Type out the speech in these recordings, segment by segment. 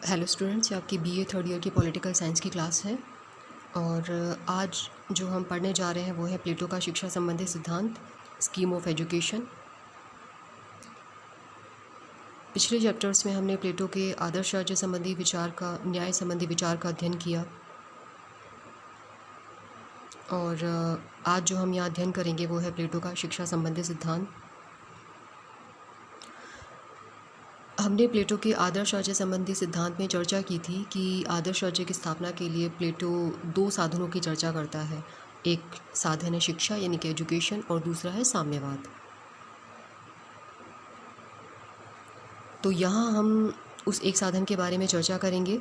Hello students, ये आपकी BA third year की पॉलिटिकल साइंस की क्लास है। और आज जो हम पढ़ने जा रहे हैं वो है प्लेटो का शिक्षा संबंधी सिद्धांत, स्कीम ऑफ एजुकेशन। पिछले चैप्टर्स में हमने प्लेटो के आदर्श राज्य संबंधी विचार का, न्याय संबंधी विचार का अध्ययन किया। और आज जो हम यहाँ अध्ययन करेंगे वो है प्लेटो का शिक्षा संबंधी सिद्धांत। हमने प्लेटो के आदर्श राज्य संबंधी सिद्धांत में चर्चा की थी कि आदर्श राज्य की स्थापना के लिए प्लेटो दो साधनों की चर्चा करता है। एक साधन है शिक्षा यानी कि एजुकेशन, और दूसरा है साम्यवाद। तो यहाँ हम उस एक साधन के बारे में चर्चा करेंगे।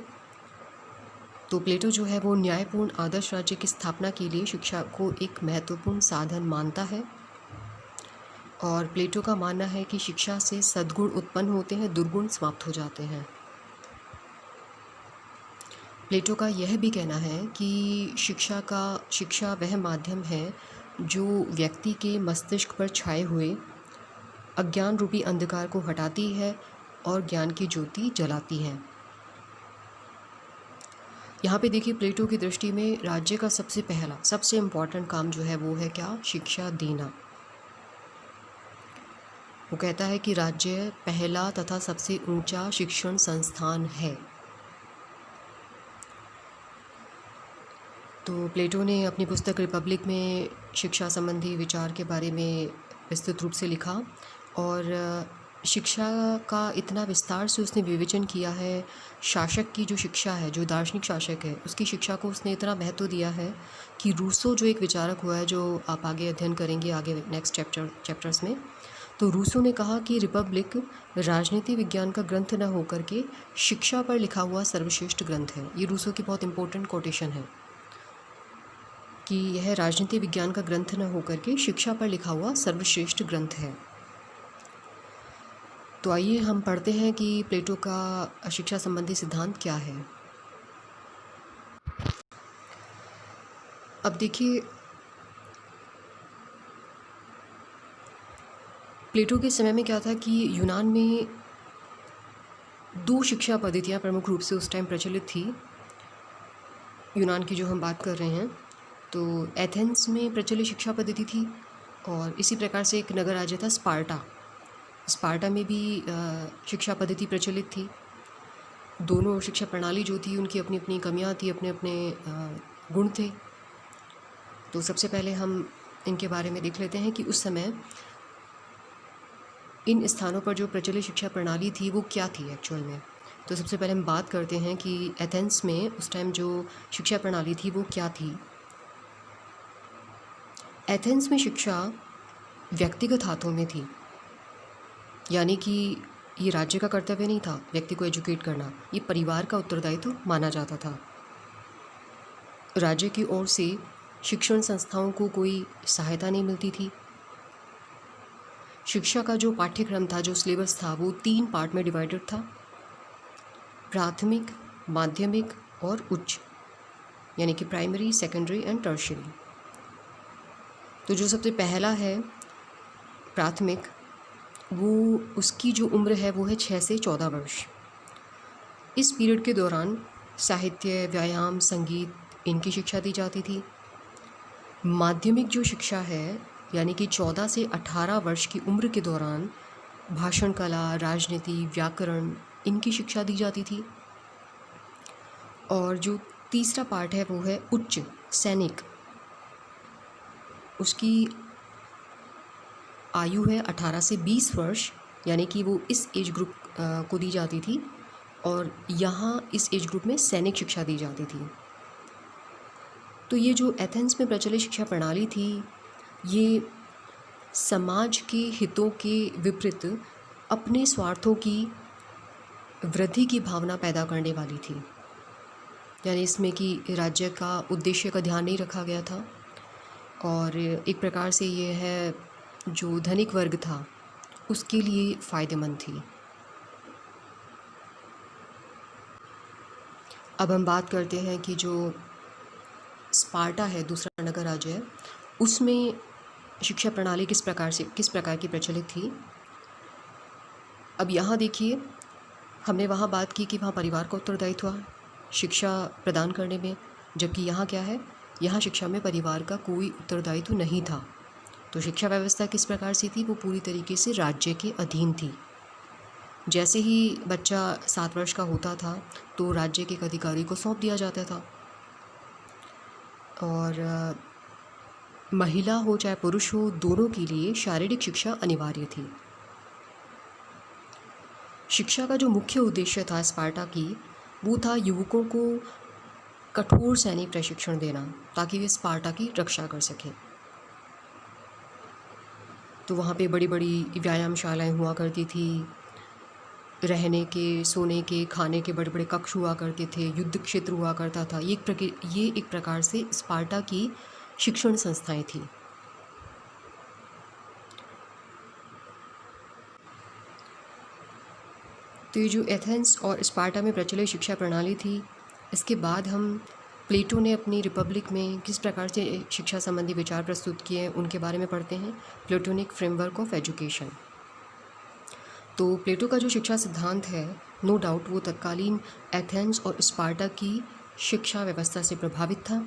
तो प्लेटो जो है वो न्यायपूर्ण आदर्श राज्य की स्थापना के लिए शिक्षा को एक महत्वपूर्ण साधन मानता है। और प्लेटो का मानना है कि शिक्षा से सद्गुण उत्पन्न होते हैं, दुर्गुण समाप्त हो जाते हैं। प्लेटो का यह भी कहना है कि शिक्षा वह माध्यम है जो व्यक्ति के मस्तिष्क पर छाए हुए अज्ञान रूपी अंधकार को हटाती है और ज्ञान की ज्योति जलाती है। यहाँ पे देखिए, प्लेटो की दृष्टि में राज्य का सबसे इम्पॉर्टेंट काम जो है वो है क्या? शिक्षा देना। वो कहता है कि राज्य पहला तथा सबसे ऊंचा शिक्षण संस्थान है। तो प्लेटो ने अपनी पुस्तक रिपब्लिक में शिक्षा संबंधी विचार के बारे में विस्तृत रूप से लिखा। और शिक्षा का इतना विस्तार से उसने विवेचन किया है। शासक की जो शिक्षा है, जो दार्शनिक शासक है, उसकी शिक्षा को उसने इतना महत्व दिया है कि रूसो जो एक विचारक हुआ है, जो आप आगे अध्ययन करेंगे आगे नेक्स्ट चैप्टर्स में, तो रूसो ने कहा कि रिपब्लिक राजनीति विज्ञान का ग्रंथ न होकर के शिक्षा पर लिखा हुआ सर्वश्रेष्ठ ग्रंथ है। ये रूसो की बहुत इंपॉर्टेंट कोटेशन है कि यह राजनीति विज्ञान का ग्रंथ न होकर के शिक्षा पर लिखा हुआ सर्वश्रेष्ठ ग्रंथ है। तो आइए हम पढ़ते हैं कि प्लेटो का शिक्षा संबंधी सिद्धांत क्या है। अब देखिए, प्लेटो के समय में क्या था कि यूनान में दो शिक्षा पद्धतियाँ प्रमुख रूप से उस टाइम प्रचलित थी। यूनान की जो हम बात कर रहे हैं, तो एथेंस में प्रचलित शिक्षा पद्धति थी, और इसी प्रकार से एक नगर राज्य था स्पार्टा में भी शिक्षा पद्धति प्रचलित थी। दोनों शिक्षा प्रणाली जो थी उनकी अपनी अपनी कमियां थी, अपने अपने गुण थे। तो सबसे पहले हम इनके बारे में देख लेते हैं कि उस समय इन स्थानों पर जो प्रचलित शिक्षा प्रणाली थी वो क्या थी एक्चुअल में। तो सबसे पहले हम बात करते हैं कि एथेंस में उस टाइम जो शिक्षा प्रणाली थी वो क्या थी। एथेंस में शिक्षा व्यक्तिगत हाथों में थी, यानी कि ये राज्य का कर्तव्य नहीं था व्यक्ति को एजुकेट करना, ये परिवार का उत्तरदायित्व माना जाता था। राज्य की ओर से शिक्षण संस्थाओं को कोई सहायता नहीं मिलती थी। शिक्षा का जो पाठ्यक्रम था, जो सिलेबस था, वो 3 पार्ट में डिवाइडेड था: प्राथमिक, माध्यमिक और उच्च, यानी कि प्राइमरी, सेकेंडरी एंड टर्शियरी। तो जो सबसे पहला है प्राथमिक, वो उसकी जो उम्र है वो है 6 से 14 वर्ष। इस पीरियड के दौरान साहित्य, व्यायाम, संगीत, इनकी शिक्षा दी जाती थी। माध्यमिक जो शिक्षा है, यानी कि 14 से 18 वर्ष की उम्र के दौरान भाषण कला, राजनीति, व्याकरण, इनकी शिक्षा दी जाती थी। और जो तीसरा पार्ट है वो है उच्च, सैनिक। उसकी आयु है 18 से 20 वर्ष, यानी कि वो इस एज ग्रुप को दी जाती थी, और यहाँ इस एज ग्रुप में सैनिक शिक्षा दी जाती थी। तो ये जो एथेंस में प्रचलित शिक्षा प्रणाली थी, ये समाज के हितों के विपरीत अपने स्वार्थों की वृद्धि की भावना पैदा करने वाली थी। यानी इसमें कि राज्य का उद्देश्य का ध्यान नहीं रखा गया था, और एक प्रकार से ये है जो धनिक वर्ग था उसके लिए फ़ायदेमंद थी। अब हम बात करते हैं कि जो स्पार्टा है, दूसरा नगर राज्य है, उसमें शिक्षा प्रणाली किस प्रकार की प्रचलित थी। अब यहाँ देखिए, हमने वहाँ बात की कि वहाँ परिवार का उत्तरदायित्व है शिक्षा प्रदान करने में, जबकि यहाँ क्या है, यहाँ शिक्षा में परिवार का कोई उत्तरदायित्व नहीं था। तो शिक्षा व्यवस्था किस प्रकार से थी, वो पूरी तरीके से राज्य के अधीन थी। जैसे ही बच्चा 7 वर्ष का होता था तो राज्य के एक अधिकारी को सौंप दिया जाता था, और महिला हो चाहे पुरुष हो, दोनों के लिए शारीरिक शिक्षा अनिवार्य थी। शिक्षा का जो मुख्य उद्देश्य था स्पार्टा की, वो था युवकों को कठोर सैनिक प्रशिक्षण देना ताकि वे स्पार्टा की रक्षा कर सकें। तो वहाँ पे बड़ी बड़ी व्यायामशालाएं हुआ करती थी, रहने के, सोने के, खाने के बड़े बड़े कक्ष हुआ करते थे, युद्ध क्षेत्र हुआ करता था। ये एक प्रकार से स्पार्टा की शिक्षण संस्थाएं थी। तो ये जो एथेंस और स्पार्टा में प्रचलित शिक्षा प्रणाली थी, इसके बाद हम प्लेटो ने अपनी रिपब्लिक में किस प्रकार से शिक्षा संबंधी विचार प्रस्तुत किए हैं उनके बारे में पढ़ते हैं। Platonic framework of education. तो प्लेटो का जो शिक्षा सिद्धांत है, नो डाउट वो तत्कालीन एथेंस और स्पार्टा की शिक्षा व्यवस्था से प्रभावित था।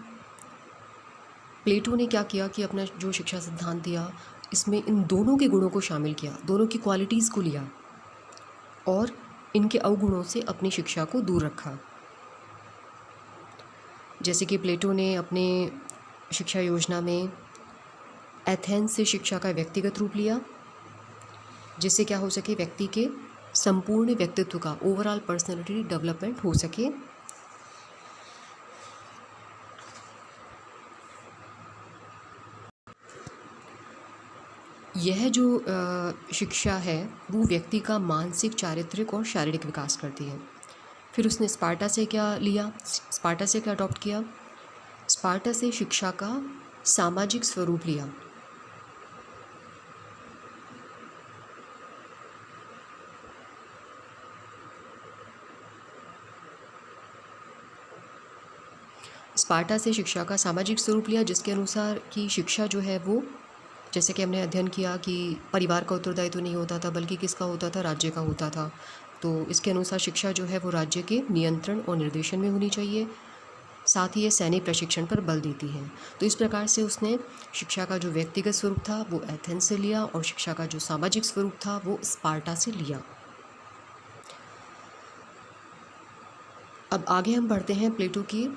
प्लेटो ने क्या किया कि अपना जो शिक्षा सिद्धांत दिया, इसमें इन दोनों के गुणों को शामिल किया, दोनों की क्वालिटीज़ को लिया और इनके अवगुणों से अपनी शिक्षा को दूर रखा। जैसे कि प्लेटो ने अपने शिक्षा योजना में एथेंस से शिक्षा का व्यक्तिगत रूप लिया, जिससे क्या हो सके, व्यक्ति के संपूर्ण व्यक्तित्व का, ओवरऑल पर्सनैलिटी डेवलपमेंट हो सके। यह जो शिक्षा है वो व्यक्ति का मानसिक, चारित्रिक और शारीरिक विकास करती है। फिर उसने स्पार्टा से क्या लिया, स्पार्टा से क्या अडॉप्ट किया, स्पार्टा से शिक्षा का सामाजिक स्वरूप लिया। स्पार्टा से शिक्षा का सामाजिक स्वरूप लिया, जिसके अनुसार कि शिक्षा जो है वो, जैसे कि हमने अध्ययन किया कि परिवार का उत्तरदायित्व नहीं होता था, बल्कि किसका होता था, राज्य का होता था। तो इसके अनुसार शिक्षा जो है वो राज्य के नियंत्रण और निर्देशन में होनी चाहिए। साथ ही ये सैनिक प्रशिक्षण पर बल देती है। तो इस प्रकार से उसने शिक्षा का जो व्यक्तिगत स्वरूप था वो एथेंस से लिया और शिक्षा का जो सामाजिक स्वरूप था वो स्पार्टा से लिया। अब आगे हम बढ़ते हैं प्लेटो की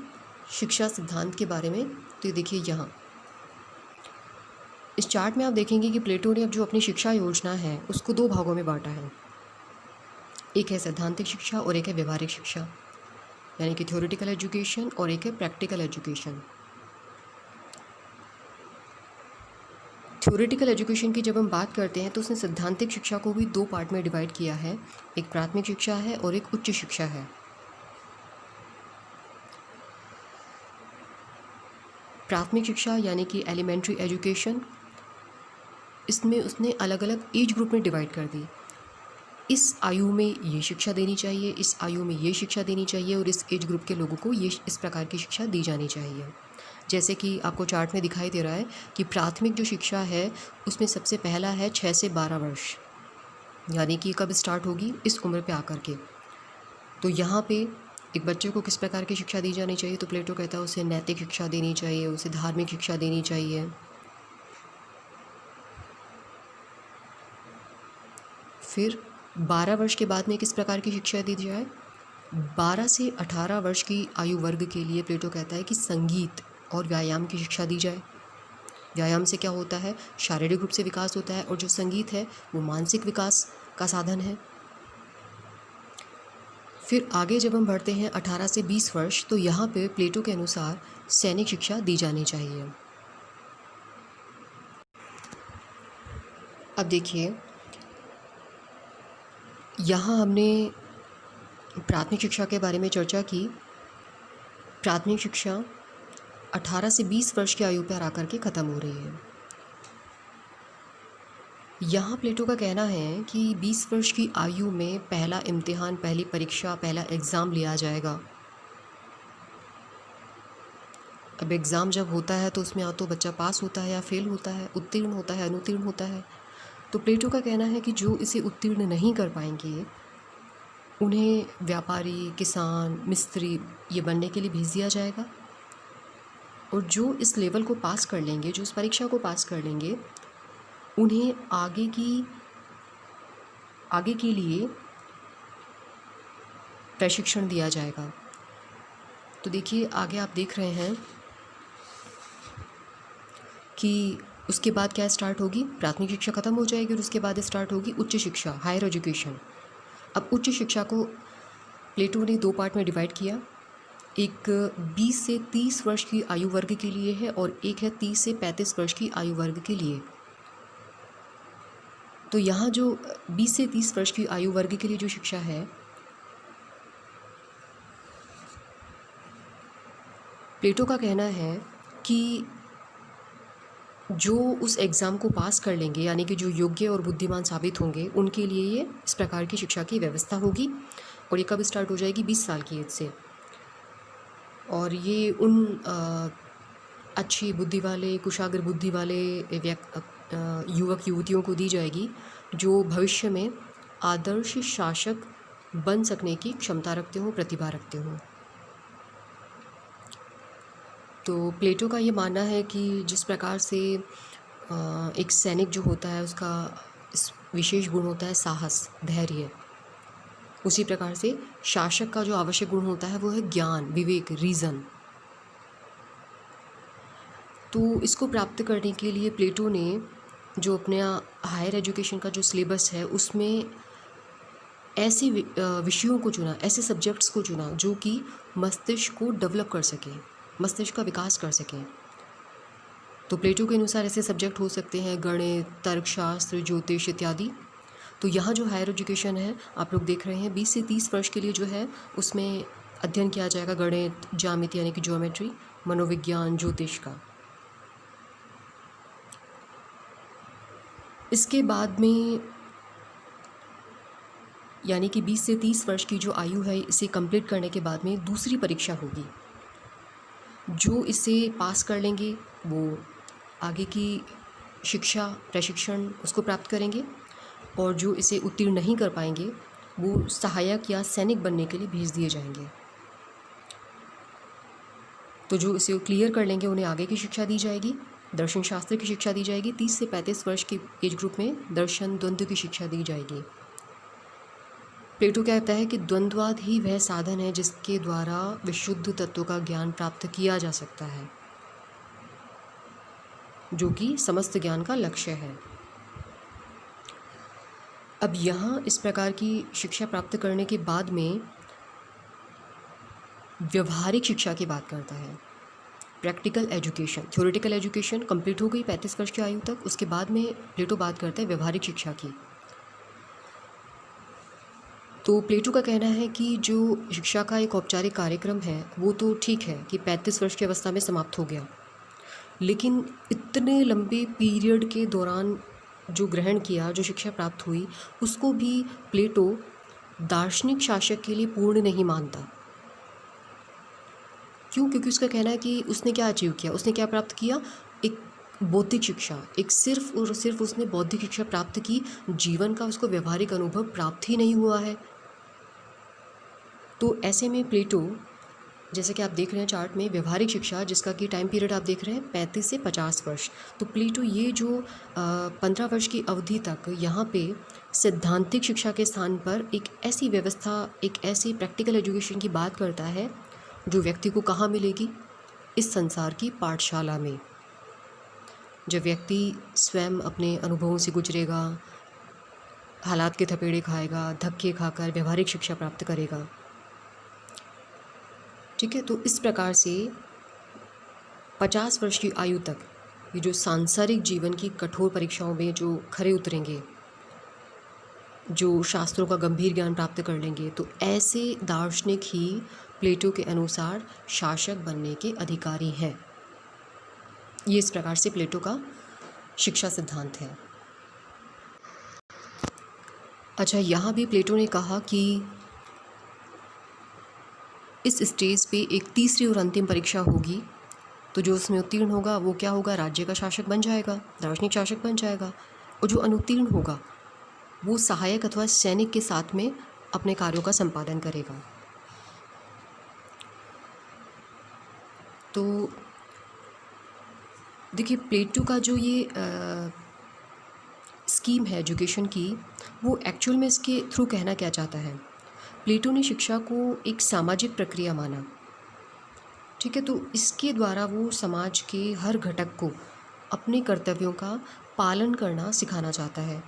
शिक्षा सिद्धांत के बारे में। तो देखिए यहाँ इस चार्ट में आप देखेंगे कि प्लेटो ने अब जो अपनी शिक्षा योजना है उसको 2 भागों में बांटा है। एक है सैद्धांतिक शिक्षा और एक है व्यवहारिक शिक्षा, यानी कि थ्योरेटिकल एजुकेशन, और एक है प्रैक्टिकल एजुकेशन। थ्योरेटिकल एजुकेशन की जब हम बात करते हैं तो उसने सैद्धांतिक शिक्षा को भी 2 पार्ट में डिवाइड किया है, एक प्राथमिक शिक्षा है और एक उच्च शिक्षा है। प्राथमिक शिक्षा यानी कि एलिमेंट्री एजुकेशन, इसमें उसने अलग अलग एज ग्रुप में डिवाइड कर दी। इस आयु में ये शिक्षा देनी चाहिए, इस आयु में ये शिक्षा देनी चाहिए, और इस एज ग्रुप के लोगों को ये इस प्रकार की शिक्षा दी जानी चाहिए। जैसे कि आपको चार्ट में दिखाई दे रहा है कि प्राथमिक जो शिक्षा है उसमें सबसे पहला है 6 से 12 वर्ष, यानी कि कब स्टार्ट होगी, इस उम्र पे आकर के। तो यहाँ पे एक बच्चे को किस प्रकार की शिक्षा दी जानी चाहिए, तो प्लेटो कहता है उसे नैतिक शिक्षा देनी चाहिए, उसे धार्मिक शिक्षा देनी चाहिए। फिर 12 वर्ष के बाद में किस प्रकार की शिक्षा दी जाए, 12 से 18 वर्ष की आयु वर्ग के लिए प्लेटो कहता है कि संगीत और व्यायाम की शिक्षा दी जाए। व्यायाम से क्या होता है, शारीरिक रूप से विकास होता है, और जो संगीत है वो मानसिक विकास का साधन है। फिर आगे जब हम बढ़ते हैं 18 से 20 वर्ष, तो यहाँ पे प्लेटो के अनुसार सैनिक शिक्षा दी जानी चाहिए। अब देखिए यहाँ हमने प्राथमिक शिक्षा के बारे में चर्चा की। प्राथमिक शिक्षा 18 से 20 वर्ष की आयु पर आकर के ख़त्म हो रही है। यहाँ प्लेटो का कहना है कि 20 वर्ष की आयु में पहला इम्तिहान, पहली परीक्षा, पहला एग्ज़ाम लिया जाएगा। अब एग्ज़ाम जब होता है तो उसमें या तो बच्चा पास होता है या फेल होता है, उत्तीर्ण होता है, अनुत्तीर्ण होता है। तो प्लेटो का कहना है कि जो इसे उत्तीर्ण नहीं कर पाएंगे उन्हें व्यापारी, किसान, मिस्त्री ये बनने के लिए भेज दिया जाएगा। और जो इस लेवल को पास कर लेंगे, जो इस परीक्षा को पास कर लेंगे, उन्हें आगे के लिए प्रशिक्षण दिया जाएगा। तो देखिए आगे आप देख रहे हैं कि उसके बाद क्या स्टार्ट होगी, प्राथमिक शिक्षा ख़त्म हो जाएगी और उसके बाद स्टार्ट होगी उच्च शिक्षा, हायर एजुकेशन। अब उच्च शिक्षा को प्लेटो ने 2 पार्ट में डिवाइड किया। एक 20 से 30 वर्ष की आयु वर्ग के लिए है और एक है 30 से 35 वर्ष की आयु वर्ग के लिए। तो यहाँ जो 20 से 30 वर्ष की आयु वर्ग के लिए जो शिक्षा है, प्लेटो का कहना है कि जो उस एग्ज़ाम को पास कर लेंगे, यानी कि जो योग्य और बुद्धिमान साबित होंगे, उनके लिए ये इस प्रकार की शिक्षा की व्यवस्था होगी। और ये कब स्टार्ट हो जाएगी, 20 साल की एज से। और ये उन अच्छी बुद्धि वाले, कुशाग्र बुद्धि वाले युवक युवतियों को दी जाएगी जो भविष्य में आदर्श शासक बन सकने की क्षमता रखते हों, प्रतिभा रखते हों। तो प्लेटो का ये मानना है कि जिस प्रकार से एक सैनिक जो होता है उसका विशेष गुण होता है साहस, धैर्य, उसी प्रकार से शासक का जो आवश्यक गुण होता है वो है ज्ञान, विवेक, रीज़न। तो इसको प्राप्त करने के लिए प्लेटो ने जो अपने हायर एजुकेशन का जो सिलेबस है उसमें ऐसे विषयों को चुना, ऐसे सब्जेक्ट्स को चुना जो कि मस्तिष्क को डेवलप कर सकें, मस्तिष्क का विकास कर सकें। तो प्लेटो के अनुसार ऐसे सब्जेक्ट हो सकते हैं गणित, तर्कशास्त्र, ज्योतिष इत्यादि। तो यहाँ जो हायर एजुकेशन है आप लोग देख रहे हैं 20 से 30 वर्ष के लिए जो है उसमें अध्ययन किया जाएगा गणित, ज्यामिति यानी कि ज्योमेट्री, मनोविज्ञान, ज्योतिष का। इसके बाद में यानी कि 20 से 30 वर्ष की जो आयु है इसे कंप्लीट करने के बाद में दूसरी परीक्षा होगी। जो इसे पास कर लेंगे वो आगे की शिक्षा, प्रशिक्षण उसको प्राप्त करेंगे और जो इसे उत्तीर्ण नहीं कर पाएंगे वो सहायक या सैनिक बनने के लिए भेज दिए जाएंगे। तो जो इसे क्लियर कर लेंगे उन्हें आगे की शिक्षा दी जाएगी, दर्शन शास्त्र की शिक्षा दी जाएगी। 30 से 35 वर्ष की एज ग्रुप में दर्शन, द्वंद्व की शिक्षा दी जाएगी। प्लेटो कहता है कि द्वंद्वाद ही वह साधन है जिसके द्वारा विशुद्ध तत्व का ज्ञान प्राप्त किया जा सकता है, जो कि समस्त ज्ञान का लक्ष्य है। अब यहाँ इस प्रकार की शिक्षा प्राप्त करने के बाद में व्यवहारिक शिक्षा की बात करता है, practical education. Theoretical education complete हो गई 35 वर्ष की आयु तक। उसके बाद में प्लेटो बात करता है व्यवहारिक शिक्षा की। तो प्लेटो का कहना है कि जो शिक्षा का एक औपचारिक कार्यक्रम है वो तो ठीक है कि 35 वर्ष की अवस्था में समाप्त हो गया, लेकिन इतने लंबे पीरियड के दौरान जो ग्रहण किया, जो शिक्षा प्राप्त हुई, उसको भी प्लेटो दार्शनिक शासक के लिए पूर्ण नहीं मानता। क्यों? क्योंकि उसका कहना है कि उसने क्या अचीव किया, उसने क्या प्राप्त किया, एक बौद्धिक शिक्षा, एक सिर्फ और सिर्फ उसने बौद्धिक शिक्षा प्राप्त की, जीवन का उसको व्यवहारिक अनुभव प्राप्त ही नहीं हुआ है। तो ऐसे में प्लेटो, जैसे कि आप देख रहे हैं चार्ट में, व्यवहारिक शिक्षा जिसका कि टाइम पीरियड आप देख रहे हैं 35 से 50 वर्ष, तो प्लेटो ये जो 15 वर्ष की अवधि तक यहाँ पे सैद्धांतिक शिक्षा के स्थान पर एक ऐसी व्यवस्था, एक ऐसी प्रैक्टिकल एजुकेशन की बात करता है जो व्यक्ति को कहाँ मिलेगी, इस संसार की पाठशाला में। जब व्यक्ति स्वयं अपने अनुभवों से गुजरेगा, हालात के थपेड़े खाएगा, धक्के खाकर व्यवहारिक शिक्षा प्राप्त करेगा। ठीक है, तो इस प्रकार से 50 वर्ष की आयु तक ये जो सांसारिक जीवन की कठोर परीक्षाओं में जो खरे उतरेंगे, जो शास्त्रों का गंभीर ज्ञान प्राप्त कर लेंगे, तो ऐसे दार्शनिक ही प्लेटो के अनुसार शासक बनने के अधिकारी हैं। ये इस प्रकार से प्लेटो का शिक्षा सिद्धांत है। अच्छा, यहाँ भी प्लेटो ने कहा कि इस स्टेज पे एक तीसरी और अंतिम परीक्षा होगी, तो जो उसमें उत्तीर्ण होगा वो क्या होगा, राज्य का शासक बन जाएगा, दार्शनिक शासक बन जाएगा। और जो अनुत्तीर्ण होगा वो सहायक अथवा सैनिक के साथ में अपने कार्यों का संपादन करेगा। तो देखिए, प्लेटो का जो ये स्कीम है एजुकेशन की, वो एक्चुअल में इसके थ्रू कहना क्या चाहता है। प्लेटो ने शिक्षा को एक सामाजिक प्रक्रिया माना, ठीक है। तो इसके द्वारा वो समाज के हर घटक को अपने कर्तव्यों का पालन करना सिखाना चाहता है।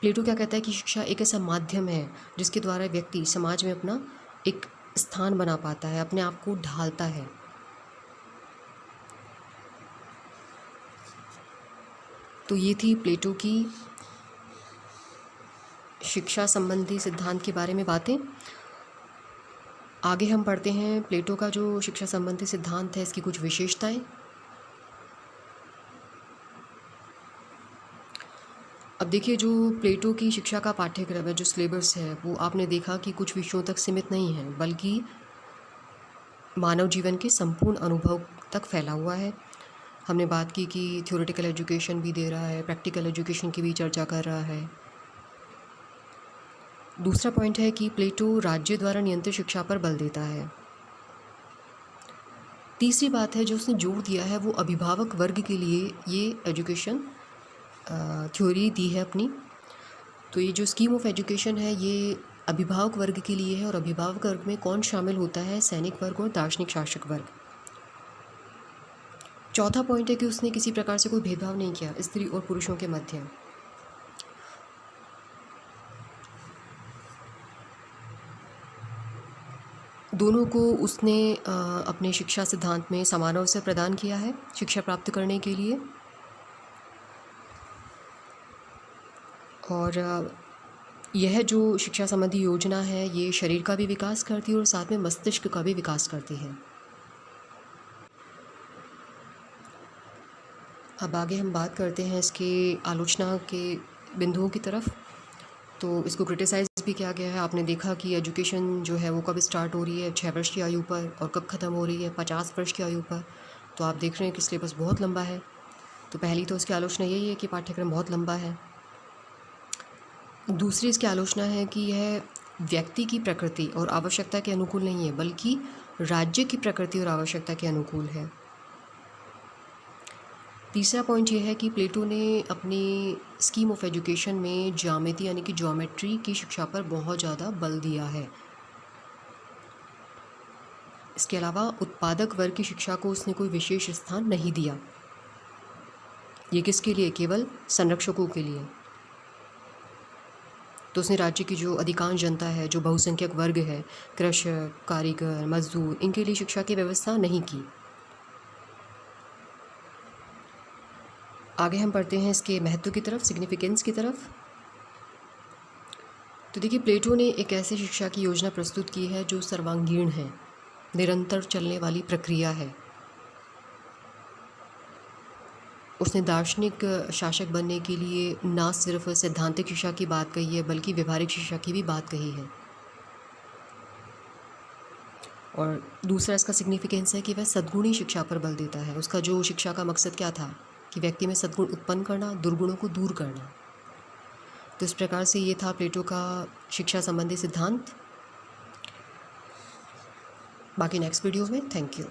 प्लेटो क्या कहता है कि शिक्षा एक ऐसा माध्यम है जिसके द्वारा व्यक्ति समाज में अपना एक स्थान बना पाता है, अपने आप को ढालता है। तो ये थी प्लेटो की शिक्षा संबंधी सिद्धांत के बारे में बातें। आगे हम पढ़ते हैं प्लेटो का जो शिक्षा संबंधी सिद्धांत है, इसकी कुछ विशेषताएं। अब देखिए, जो प्लेटो की शिक्षा का पाठ्यक्रम है, जो सिलेबस है, वो आपने देखा कि कुछ विषयों तक सीमित नहीं है, बल्कि मानव जीवन के संपूर्ण अनुभव तक फैला हुआ है। हमने बात की कि थ्योरेटिकल एजुकेशन भी दे रहा है, प्रैक्टिकल एजुकेशन की भी चर्चा कर रहा है। दूसरा पॉइंट है कि प्लेटो राज्य द्वारा नियंत्रित शिक्षा पर बल देता है। तीसरी बात है जो उसने जोर दिया है, वो अभिभावक वर्ग के लिए ये एजुकेशन थ्योरी दी है अपनी। तो ये जो स्कीम ऑफ एजुकेशन है, ये अभिभावक वर्ग के लिए है। और अभिभावक वर्ग में कौन शामिल होता है? सैनिक वर्ग और दार्शनिक शासक वर्ग। चौथा पॉइंट है कि उसने किसी प्रकार से कोई भेदभाव नहीं किया स्त्री और पुरुषों के मध्य। दोनों को उसने अपने शिक्षा सिद्धांत में समान अवसर प्रदान किया है शिक्षा प्राप्त करने के लिए। और यह जो शिक्षा संबंधी योजना है, ये शरीर का भी विकास करती है और साथ में मस्तिष्क का भी विकास करती है। अब आगे हम बात करते हैं इसके आलोचना के बिंदुओं की तरफ। तो इसको क्रिटिसाइज़ भी किया गया है। आपने देखा कि एजुकेशन जो है वो कब स्टार्ट हो रही है, 6 वर्ष की आयु पर, और कब ख़त्म हो रही है, 50 वर्ष की आयु पर। तो आप देख रहे हैं कि सिलेबस बहुत लंबा है। तो पहली तो इसकी आलोचना यही है कि पाठ्यक्रम बहुत लंबा है। दूसरी इसकी आलोचना है कि यह व्यक्ति की प्रकृति और आवश्यकता के अनुकूल नहीं है, बल्कि राज्य की प्रकृति और आवश्यकता के अनुकूल है। तीसरा पॉइंट यह है कि प्लेटो ने अपनी स्कीम ऑफ एजुकेशन में ज्यामिति यानी कि ज्योमेट्री की शिक्षा पर बहुत ज़्यादा बल दिया है। इसके अलावा उत्पादक वर्ग की शिक्षा को उसने कोई विशेष स्थान नहीं दिया। ये किसके लिए? केवल संरक्षकों के लिए। तो उसने राज्य की जो अधिकांश जनता है, जो बहुसंख्यक वर्ग है, कृषक, कारीगर, मजदूर, इनके लिए शिक्षा की व्यवस्था नहीं की। आगे हम पढ़ते हैं इसके महत्व की तरफ, सिग्निफिकेंस की तरफ। तो देखिए, प्लेटो ने एक ऐसी शिक्षा की योजना प्रस्तुत की है जो सर्वांगीण है, निरंतर चलने वाली प्रक्रिया है। उसने दार्शनिक शासक बनने के लिए ना सिर्फ सैद्धांतिक शिक्षा की बात कही है, बल्कि व्यवहारिक शिक्षा की भी बात कही है। और दूसरा इसका सिग्निफिकेंस है कि वह सद्गुणी शिक्षा पर बल देता है। उसका जो शिक्षा का मकसद क्या था कि व्यक्ति में सद्गुण उत्पन्न करना, दुर्गुणों को दूर करना। तो इस प्रकार से ये था प्लेटो का शिक्षा संबंधी सिद्धांत। बाकी नेक्स्ट वीडियो में। Thank you.